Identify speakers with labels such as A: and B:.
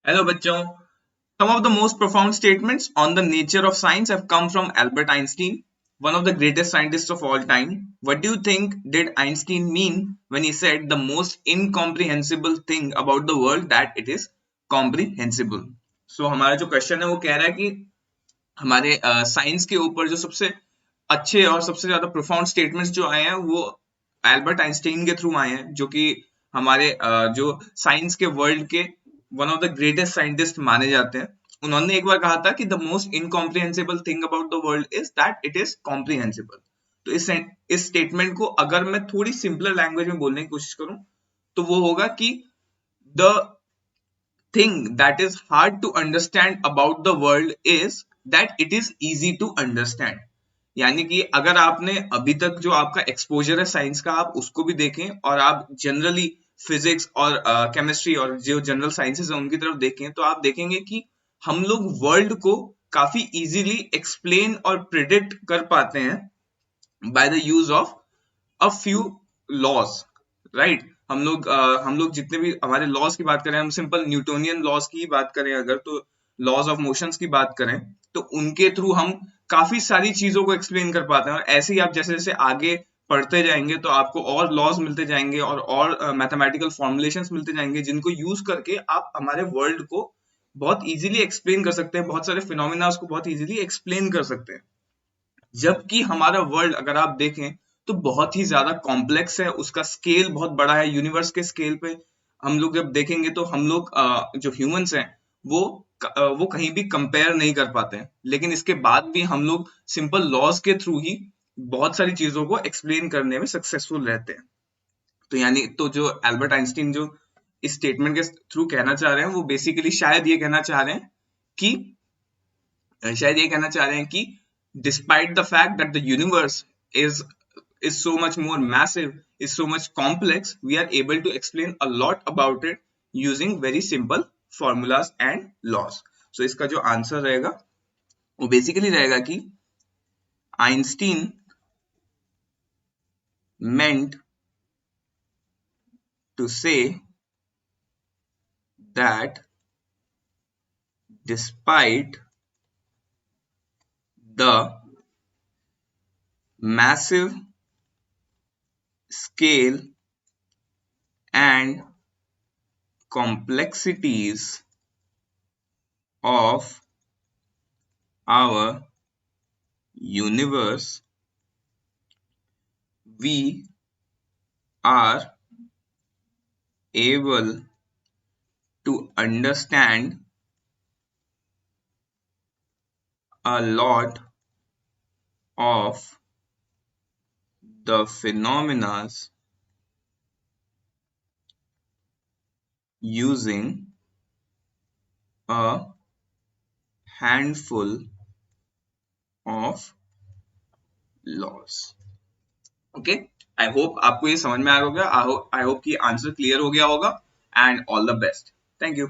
A: Hello बच्चों. Some of the most profound statements on the nature of science have come from Albert Einstein, one of the greatest scientists of all time. What do you think did Einstein mean when he said the most incomprehensible thing about the world that it is comprehensible? So हमारा जो question है वो कह रहा है कि हमारे science के ऊपर जो सबसे अच्छे और सबसे ज्यादा प्रोफाउंड स्टेटमेंट्स जो आए हैं वो एल्बर्ट आइंस्टाइन के थ्रू आए हैं, जो कि हमारे जो साइंस के वर्ल्ड के one of the greatest scientist माने जाते हैं. उन्होंने एक बार कहा था कि the most incomprehensible thing about the world is that it is comprehensible. तो इस स्टेटमेंट को अगर मैं थोड़ी सिंपलर लैंग्वेज में बोलने की कोशिश करूं तो वो होगा कि the thing that is hard to understand about the world is that it is easy to understand. यानी कि अगर आपने अभी तक जो आपका एक्सपोजर है साइंस का आप उसको भी देखें और आप जनरली फिजिक्स और केमिस्ट्री और जो जनरल साइंसेस है उनकी तरफ देखें तो आप देखेंगे कि हम लोग वर्ल्ड को काफी इजीली एक्सप्लेन और प्रिडिक्ट कर पाते हैं by the use of a few laws, right. हम लोग जितने भी हमारे लॉज की बात करें, हम सिंपल न्यूटोनियन लॉज की बात करें अगर, तो लॉज ऑफ मोशंस की बात करें तो उनके थ्रू हम काफी सारी चीजों को एक्सप्लेन कर पाते हैं. और ऐसे ही आप जैसे जैसे आगे पढ़ते जाएंगे तो आपको और लॉज मिलते जाएंगे और मैथमेटिकल फॉर्मुलेशंस मिलते जाएंगे जिनको यूज करके आप हमारे वर्ल्ड को बहुत इजीली एक्सप्लेन कर सकते हैं, बहुत सारे फिनोमिना को बहुत इजीली एक्सप्लेन कर सकते हैं. जबकि हमारा वर्ल्ड अगर आप देखें तो बहुत ही ज्यादा कॉम्प्लेक्स है, उसका स्केल बहुत बड़ा है. यूनिवर्स के स्केल पे हम लोग जब देखेंगे तो हम लोग जो ह्यूमंस हैं वो कहीं भी कंपेयर नहीं कर पाते हैं, लेकिन इसके बाद भी हम लोग सिंपल लॉज के थ्रू ही बहुत सारी चीजों को एक्सप्लेन करने में सक्सेसफुल रहते हैं. तो यानी तो जो एल्बर्ट आइंस्टीन जो इस स्टेटमेंट के थ्रू कहना चाह रहे हैं वो बेसिकली शायद ये कहना चाह रहे हैं कि despite the fact that the universe is so much more massive, is so much complex, we are able to explain a lot about it using very simple formulas and laws. So इसका जो answer रहेगा वो basically रहेगा कि Einstein meant to say that despite the massive scale and complexities of our universe, we are able to understand a lot of the phenomena using a handful of laws. Okay, I hope आपको ये समझ में आ गया होगा. I hope कि answer clear हो गया होगा. And all the best. Thank you.